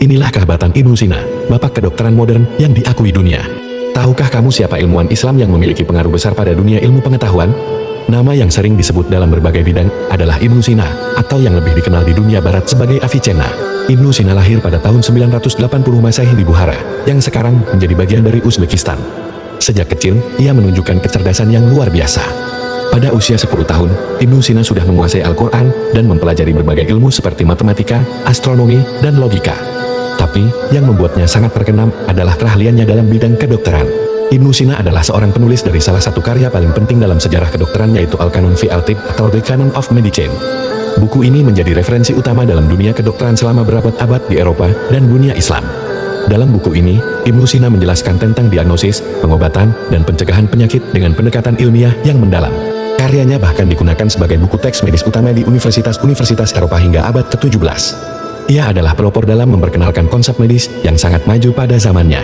Inilah kehebatan Ibnu Sina, bapak kedokteran modern yang diakui dunia. Tahukah kamu siapa ilmuwan Islam yang memiliki pengaruh besar pada dunia ilmu pengetahuan? Nama yang sering disebut dalam berbagai bidang adalah Ibnu Sina, atau yang lebih dikenal di dunia barat sebagai Avicenna. Ibnu Sina lahir pada tahun 980 Masehi di Bukhara, yang sekarang menjadi bagian dari Uzbekistan. Sejak kecil, ia menunjukkan kecerdasan yang luar biasa. Pada usia 10 tahun, Ibnu Sina sudah menguasai Al-Quran dan mempelajari berbagai ilmu seperti matematika, astronomi, dan logika. Tapi, yang membuatnya sangat terkenal adalah keahliannya dalam bidang kedokteran. Ibnu Sina adalah seorang penulis dari salah satu karya paling penting dalam sejarah kedokteran yaitu Al-Qanun fi al-Tibb atau The Canon of Medicine. Buku ini menjadi referensi utama dalam dunia kedokteran selama berabad-abad di Eropa dan dunia Islam. Dalam buku ini, Ibnu Sina menjelaskan tentang diagnosis, pengobatan, dan pencegahan penyakit dengan pendekatan ilmiah yang mendalam. Karyanya bahkan digunakan sebagai buku teks medis utama di universitas-universitas Eropa hingga abad ke-17. Ia adalah pelopor dalam memperkenalkan konsep medis yang sangat maju pada zamannya.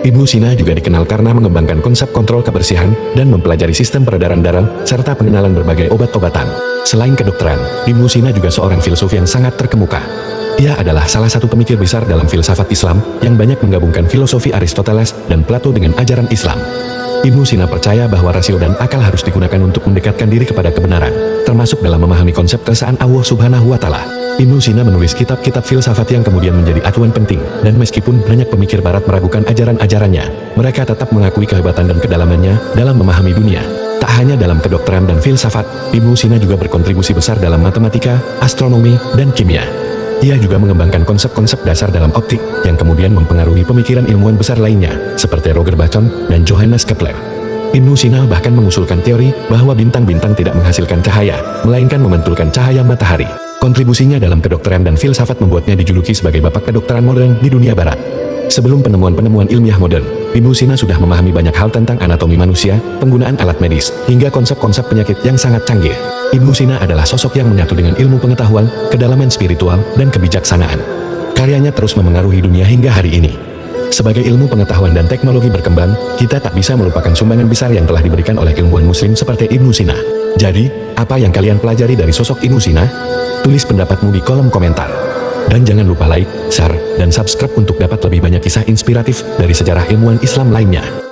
Ibnu Sina juga dikenal karena mengembangkan konsep kontrol kebersihan dan mempelajari sistem peredaran darah serta pengenalan berbagai obat-obatan. Selain kedokteran, Ibnu Sina juga seorang filsuf yang sangat terkemuka. Ia adalah salah satu pemikir besar dalam filsafat Islam yang banyak menggabungkan filosofi Aristoteles dan Plato dengan ajaran Islam. Ibnu Sina percaya bahwa rasio dan akal harus digunakan untuk mendekatkan diri kepada kebenaran, termasuk dalam memahami konsep keesaan Allah Subhanahu wa Ta'ala. Ibnu Sina menulis kitab-kitab filsafat yang kemudian menjadi acuan penting, dan meskipun banyak pemikir barat meragukan ajaran-ajarannya, mereka tetap mengakui kehebatan dan kedalamannya dalam memahami dunia. Tak hanya dalam kedokteran dan filsafat, Ibnu Sina juga berkontribusi besar dalam matematika, astronomi, dan kimia. Ia juga mengembangkan konsep-konsep dasar dalam optik, yang kemudian mempengaruhi pemikiran ilmuwan besar lainnya, seperti Roger Bacon dan Johannes Kepler. Ibnu Sina bahkan mengusulkan teori bahwa bintang-bintang tidak menghasilkan cahaya, melainkan memantulkan cahaya matahari. Kontribusinya dalam kedokteran dan filsafat membuatnya dijuluki sebagai bapak kedokteran modern di dunia barat. Sebelum penemuan-penemuan ilmiah modern, Ibnu Sina sudah memahami banyak hal tentang anatomi manusia, penggunaan alat medis, hingga konsep-konsep penyakit yang sangat canggih. Ibnu Sina adalah sosok yang menyatu dengan ilmu pengetahuan, kedalaman spiritual, dan kebijaksanaan. Karyanya terus memengaruhi dunia hingga hari ini. Sebagai ilmu pengetahuan dan teknologi berkembang, kita tak bisa melupakan sumbangan besar yang telah diberikan oleh ilmuwan muslim seperti Ibnu Sina. Jadi, apa yang kalian pelajari dari sosok Ibnu Sina? Tulis pendapatmu di kolom komentar. Dan jangan lupa like, share, dan subscribe untuk dapat lebih banyak kisah inspiratif dari sejarah ilmuwan Islam lainnya.